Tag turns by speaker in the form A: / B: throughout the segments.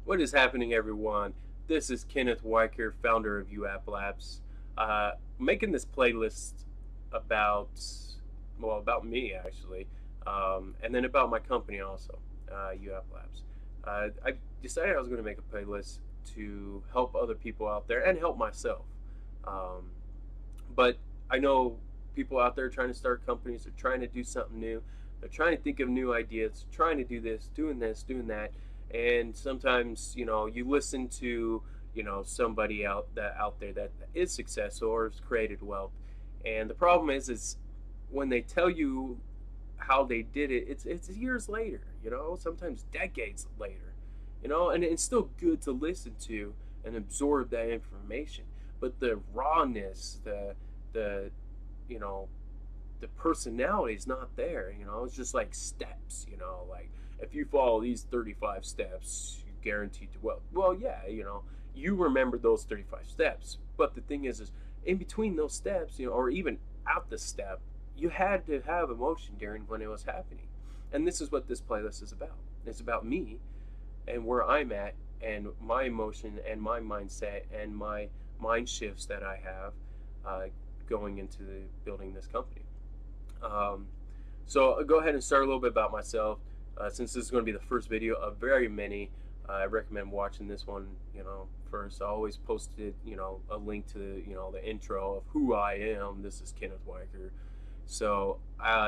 A: What is happening, everyone? This is Kenneth Weiker, founder of UApp Labs. Making this playlist about, about me actually, and then about my company also, UApp Labs. I decided I was going to make a playlist to help other people out there and help myself. Um, but I know people out there trying to start companies, they're trying to do something new, they're trying to think of new ideas, trying to do this, doing that, and sometimes you listen to somebody out there that is successful or has created wealth, and the problem is when they tell you how they did it, it's years later, sometimes decades later, and it's still good to listen to and absorb that information, but the rawness, the you know the personality is not there. It's just like steps. Like if you follow these 35 steps, you're guaranteed to wealth. Well, yeah, you remember those 35 steps, but the thing is in between those steps, or even out the step, you had to have emotion during when it was happening. And this is what this playlist is about. It's about me and where I'm at, and my emotion and my mindset and my mind shifts that I have, uh, going into building this company. Um, so I'll go ahead and start a little bit about myself. Since this is going to be the first video of very many, I recommend watching this one, first. I always posted, a link to, the intro of who I am. This is Kenneth Weiker. So,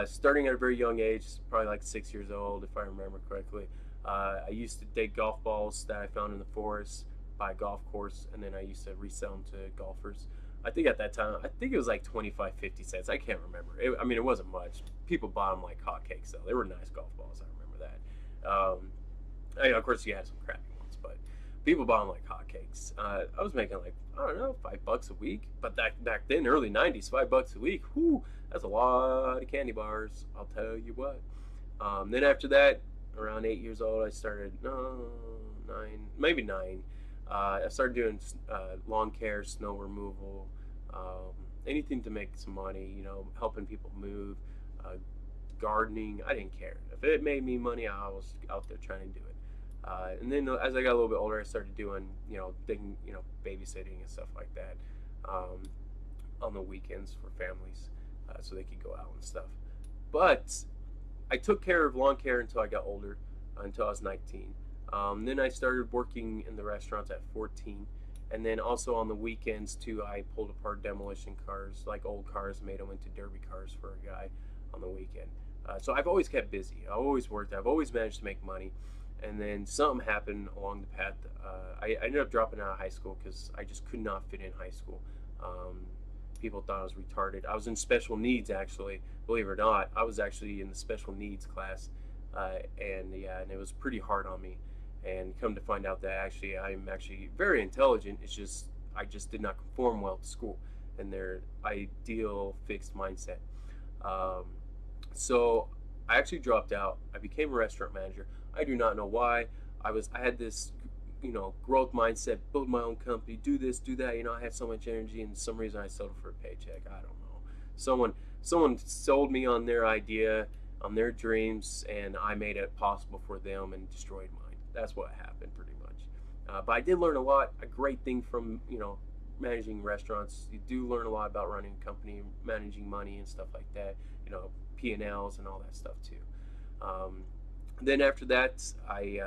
A: starting at a very young age, probably like 6 years old, if I remember correctly, I used to dig golf balls that I found in the forest, buy a golf course, and then I used to resell them to golfers. I think at that time, I think it was like 25, 50 cents. I can't remember. It wasn't much. People bought them like hotcakes, though. They were nice golf balls. I remember that. Of course, you had some crappy ones, but people bought them like hotcakes. I was making like, I don't know, $5 a week. But back then, early 90s, $5 a week, whoo, that's a lot of candy bars. I'll tell you what. Then after that, around 8 years old, I started, no, nine, maybe nine. I started doing lawn care, snow removal, anything to make some money, helping people move, uh, gardening. I didn't care. If it made me money, I was out there trying to do it. And then as I got a little bit older, I started doing, digging, babysitting and stuff like that, um, on the weekends for families, so they could go out and stuff. But I took care of lawn care until I got older, until I was 19. Then I started working in the restaurants at 14. And then also on the weekends too, I pulled apart demolition cars, like old cars, made them into derby cars for a guy on the weekend. So I've always kept busy. I've always worked. I've always managed to make money. And then something happened along the path. I ended up dropping out of high school because I just could not fit in high school. Um, People thought I was retarded. I was in special needs, actually, believe it or not. I was actually in the special needs class, and yeah, and it was pretty hard on me. And come to find out that actually I'm actually very intelligent. It's just I just did not conform well to school and their ideal fixed mindset. Um, so I actually dropped out. I became a restaurant manager. I do not know why. I had this, growth mindset, build my own company, do this, do that. I had so much energy, and for some reason I settled for a paycheck. I don't know. Someone sold me on their idea, on their dreams, and I made it possible for them and destroyed mine. That's what happened pretty much. But I did learn a lot. A great thing from managing restaurants. You do learn a lot about running a company, managing money and stuff like that. P&Ls and all that stuff too. Um, then after that, I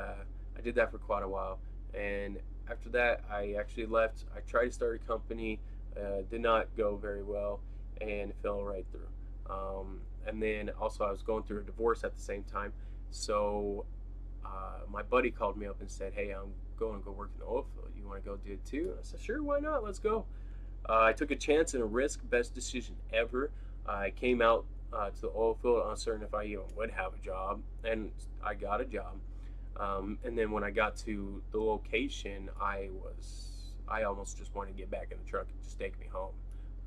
A: did that for quite a while, and after that, I actually left. I tried to start a company, did not go very well, and fell right through. And then also, I was going through a divorce at the same time, so my buddy called me up and said, "Hey, I'm going to go work in the oil field. You want to go do it too?" And I said, "Sure, why not? Let's go." I took a chance and a risk, best decision ever. I came out to the oil field uncertain if I even would have a job, and I got a job. And then when I got to the location, I almost just wanted to get back in the truck and just take me home.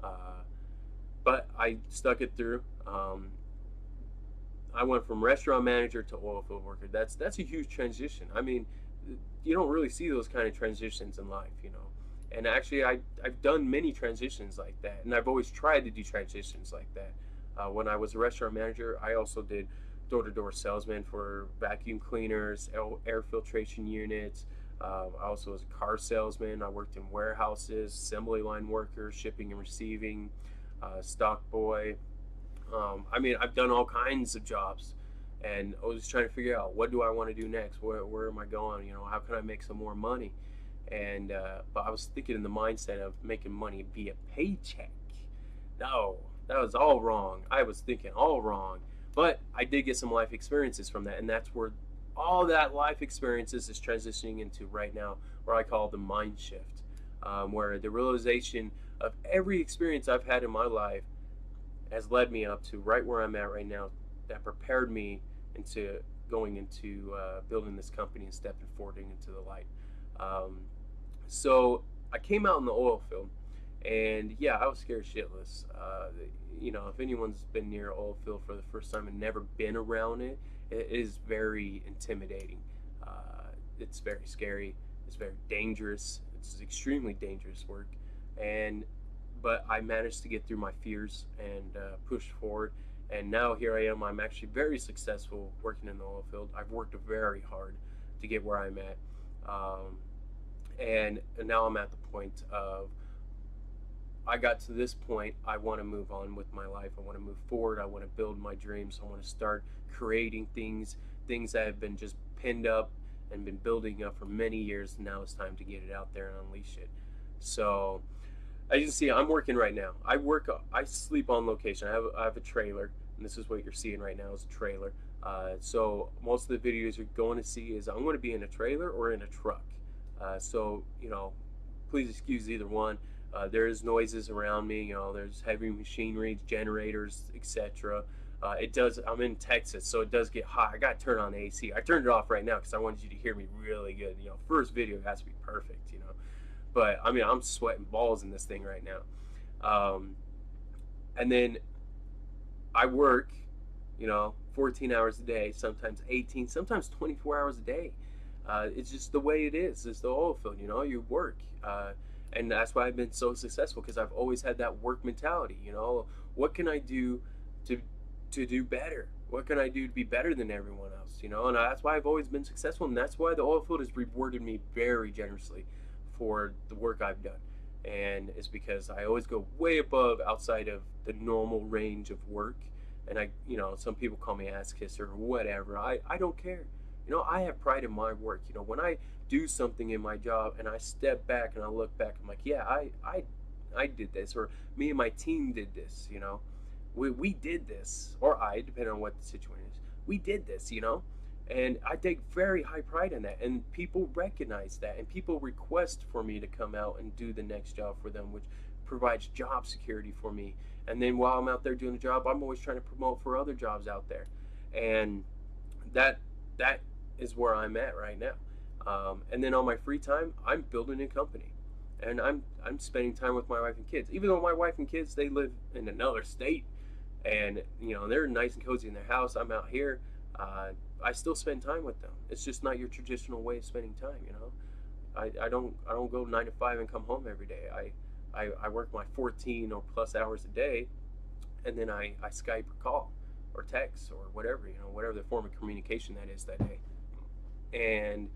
A: Uh, but I stuck it through. I went from restaurant manager to oil field worker. That's a huge transition. I mean, you don't really see those kind of transitions in life. And actually, I've done many transitions like that, and I've always tried to do transitions like that. When I was a restaurant manager, I also did door-to-door salesman for vacuum cleaners, air filtration units, I also was a car salesman. I worked in warehouses, assembly line worker, shipping and receiving, stock boy. I mean, I've done all kinds of jobs, and I was trying to figure out, what do I want to do next? Where am I going? You know, how can I make some more money? And but I was thinking in the mindset of making money via paycheck. No, that was all wrong. I was thinking all wrong. But I did get some life experiences from that, and that's where all that life experiences is transitioning into right now, where I call the mind shift, where the realization of every experience I've had in my life has led me up to right where I'm at right now, that prepared me into going into building this company and stepping forward into the light. Um, so I came out in the oil field, and yeah, I was scared shitless. You know, if anyone's been near oil field for the first time and never been around it, it is very intimidating. It's very scary. It's very dangerous. It's extremely dangerous work, and but I managed to get through my fears and push forward. And now here I am. I'm actually very successful working in the oil field. I've worked very hard to get where I'm at. Um, and now I'm at the point of, I got to this point. I want to move on with my life. I want to move forward. I want to build my dreams. I want to start creating things that have been just pinned up and been building up for many years. Now it's time to get it out there and unleash it. So as you can see, I'm working right now. I sleep on location. I have a trailer, and this is what you're seeing right now is a trailer. So most of the videos you're going to see is I'm going to be in a trailer or in a truck. So you know, please excuse either one. There is noises around me. You know, there's heavy machinery, generators, etc. It does. I'm in Texas, so it does get hot. I got to turn on the AC. I turned it off right now because I wanted you to hear me really good. You know, first video has to be perfect. You know, but I mean, I'm sweating balls in this thing right now. And then I work, you know, 14 hours a day, sometimes 18, sometimes 24 hours a day. It's just the way it is. It's the oil field, you know, you work. And that's why I've been so successful, because I've always had that work mentality. You know, what can I do to do better? What can I do to be better than everyone else? You know, and that's why I've always been successful, and that's why the oil field has rewarded me very generously for the work I've done. And it's because I always go way above outside of the normal range of work. And you know, some people call me ass kisser or whatever. I don't care. You know, I have pride in my work. You know, when I do something in my job and I step back and I look back, I'm like, yeah, I did this, or me and my team did this. You know, we did this, or depending on what the situation is, we did this. You know, and I take very high pride in that, and people recognize that, and people request for me to come out and do the next job for them, which provides job security for me. And then while I'm out there doing a job, I'm always trying to promote for other jobs out there, and that is where I'm at right now. And then on my free time, I'm building a company, and I'm spending time with my wife and kids. Even though my wife and kids, they live in another state, and you know, they're nice and cozy in their house. I'm out here. I still spend time with them. It's just not your traditional way of spending time. You know, I don't go 9 to 5 and come home every day. I work my 14 or plus hours a day, and then I Skype or call or text or whatever, you know, whatever the form of communication that is that day. And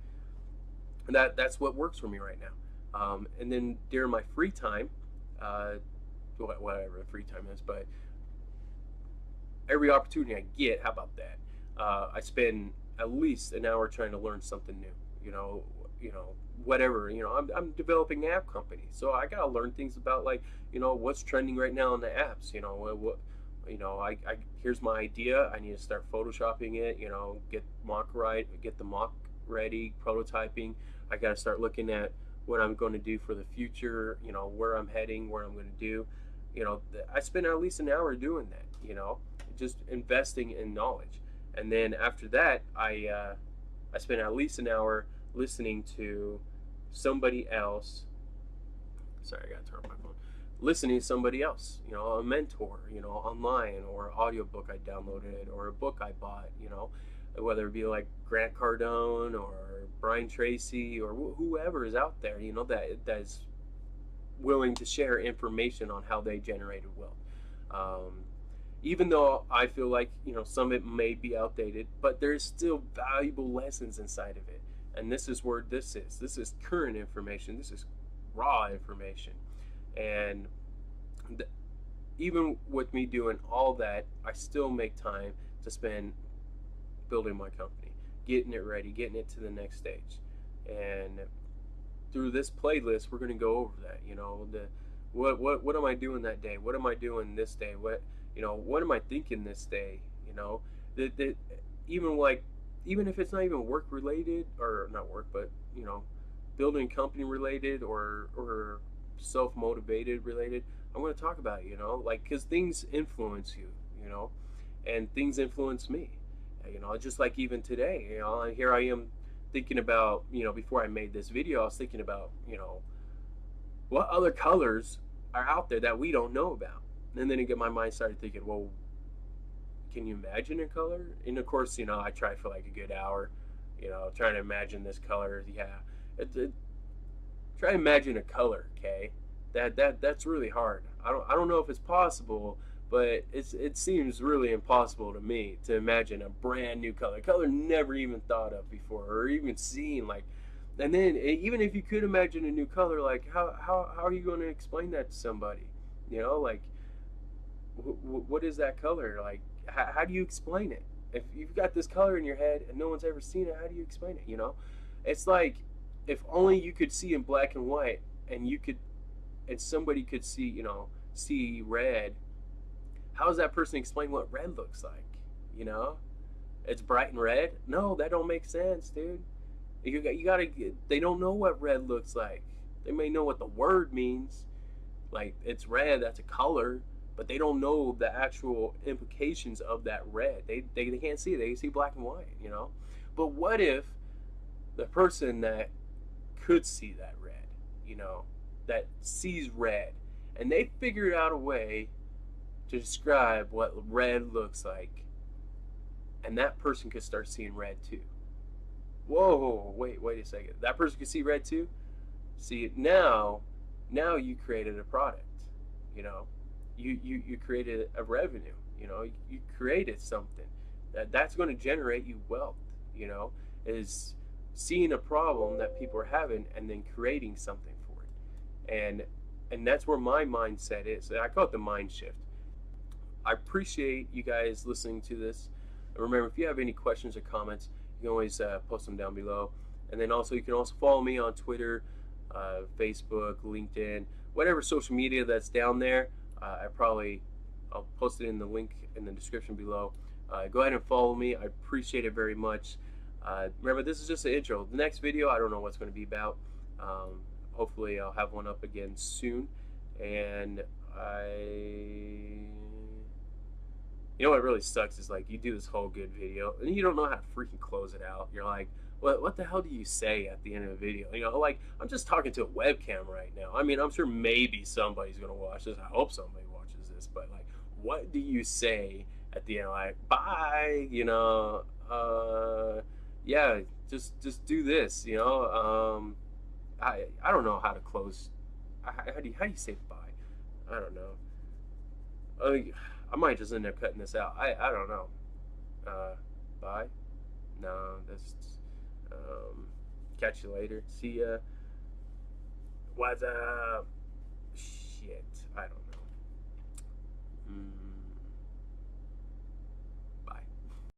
A: that's what works for me right now. And then during my free time, whatever the free time is, but every opportunity I get, how about that? I spend at least an hour trying to learn something new. You know, whatever. You know, I'm developing an app company, so I gotta learn things about, like, you know, what's trending right now in the apps. You know, what you know, I here's my idea. I need to start photoshopping it. You know, get the mock ready, prototyping. I got to start looking at what I'm going to do for the future. You know, where I'm heading, where I'm going to do. You know, I spend at least an hour doing that. You know, just investing in knowledge, and then after that, I spend at least an hour listening to somebody else. Sorry, I got to turn off my phone. Listening to somebody else, you know, a mentor, you know, online, or an audiobook I downloaded, or a book I bought, you know, whether it be like Grant Cardone or Brian Tracy or whoever is out there, you know, that is willing to share information on how they generated wealth. Even though I feel like, you know, some of it may be outdated, but there's still valuable lessons inside of it. And this is where this is. This is current information. This is raw information. And th- even with me doing all that, I still make time to spend building my company, getting it ready, getting it to the next stage. And through this playlist, we're going to go over that. What am I doing that day? What am I doing this day? What am I thinking this day? That even like even if it's not even work related, or not work, but building company related, or self motivated related, I'm going to talk about it, like, because things influence you, and things influence me, just like even today, here I am thinking about, before I made this video, I was thinking about, what other colors are out there that we don't know about. And then again, my mind started thinking, well, can you imagine a color? And of course, I tried for like a good hour, trying to imagine this color. Yeah, try to imagine a color, okay? That's really hard. I don't know if it's possible, but it seems really impossible to me to imagine a brand new color never even thought of before or even seen, like. And then even if you could imagine a new color, like how are you going to explain that to somebody? Like, what is that color? Like, how do you explain it? If you've got this color in your head and no one's ever seen it, how do you explain it? It's like, if only you could see in black and white, and somebody could see, see red. How does that person explain what red looks like? You know, it's bright and red. No, that don't make sense, dude. You gotta. They don't know what red looks like. They may know what the word means, like it's red. That's a color, but they don't know the actual implications of that red. They can't see it. They see black and white. But what if the person that could see that red, that sees red, and they figured out a way to describe what red looks like, and that person could start seeing red too. Whoa, wait a second. That person could see red too? See, now you created a product, you created a revenue, you created something that's going to generate you wealth, is seeing a problem that people are having and then creating something for it. And that's where my mindset is. I call it the mind shift. I appreciate you guys listening to this. Remember, if you have any questions or comments, you can always post them down below. And then also, you can also follow me on Twitter, Facebook, LinkedIn, whatever social media that's down there. I'll post it in the link in the description below. Go ahead and follow me. I appreciate it very much. Remember, this is just an intro. The next video, I don't know what's going to be about. Hopefully, I'll have one up again soon. And you know what really sucks is, like, you do this whole good video and you don't know how to freaking close it out. You're like, what the hell do you say at the end of the video? Like, I'm just talking to a webcam right now. I mean, I'm sure maybe somebody's gonna watch this. I hope somebody watches this. But, like, what do you say at the end? Like, bye. Yeah, just do this. I don't know how to close. How do you say bye? I don't know. I might just end up cutting this out. I don't know. Bye. No, that's catch you later. See ya. What's up? Shit. I don't know.